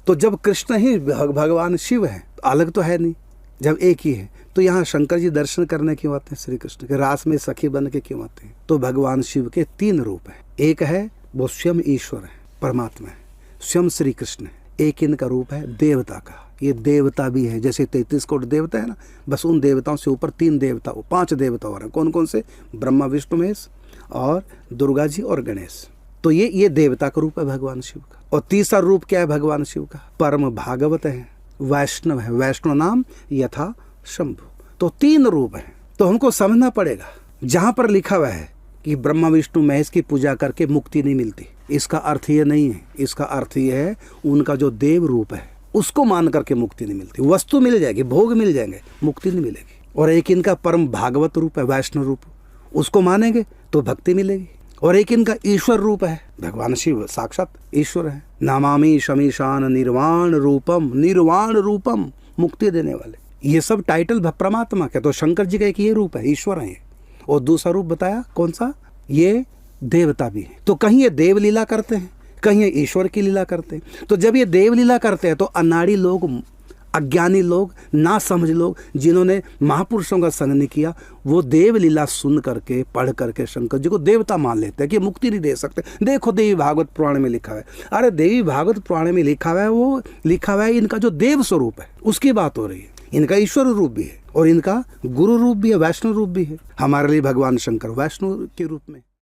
तो जब कृष्ण ही भगवान शिव है, अलग तो है नहीं, जब एक ही है, तो यहाँ शंकर जी दर्शन करने क्यों आते हैं श्री कृष्ण के? रास में सखी बन के क्यों आते हैं? तो भगवान शिव के 3 रूप है। एक है वो स्वयं ईश्वर है, परमात्मा है, स्वयं श्री कृष्ण है। एक इनका रूप है देवता का, ये देवता भी है, जैसे 33 कोटि देवता है ना, बस उन देवताओं से ऊपर 3 देवता, 5 देवता और हैं। कौन कौन से? ब्रह्मा विष्णु महेश और दुर्गा जी और गणेश। तो ये देवता का रूप है भगवान शिव का। और तीसरा रूप क्या है भगवान शिव का? परम भागवत है, वैष्णव है, वैष्णव नाम यथा शंभु। तो 3 रूप है। तो हमको समझना पड़ेगा, जहां पर लिखा हुआ है कि ब्रह्मा विष्णु महेश की पूजा करके मुक्ति नहीं मिलती, इसका अर्थ ये नहीं है। इसका अर्थ ये है उनका जो देव रूप है उसको मान करके मुक्ति नहीं मिलती। वस्तु मिल जाएगी, भोग मिल जाएंगे, मुक्ति नहीं मिलेगी। और एक इनका परम भागवत रूप है, वैष्णव रूप, उसको मानेंगे तो भक्ति मिलेगी। और एक इनका ईश्वर रूप है, भगवान शिव साक्षात ईश्वर है। नामामि शमीशान निर्वाण रूपम, निर्वाण रूपम, मुक्ति देने वाले। ये सब टाइटल परमात्मा के। तो शंकर जी का एक ये रूप है, ईश्वर है। और दूसरा रूप बताया कौन सा? ये देवता भी है। तो कहीं ये देव लीला करते हैं, कहीं ये ईश्वर की लीला करते हैं। तो जब ये देव लीला करते हैं तो अनाड़ी लोग, अज्ञानी लोग, ना समझ लोग, जिन्होंने महापुरुषों का संग नहीं किया, वो देव लीला सुन करके, पढ़ करके शंकर जी को देवता मान लेते हैं कि मुक्ति नहीं दे सकते। देखो देवी भागवत पुराण में लिखा है। अरे देवी भागवत पुराण में लिखा हुआ है, वो लिखा हुआ है इनका जो देव स्वरूप है उसकी बात हो रही है। इनका ईश्वर रूप भी है और इनका गुरु रूप भी है, वैष्णव रूप भी है। हमारे लिए भगवान शंकर वैष्णव के रूप में।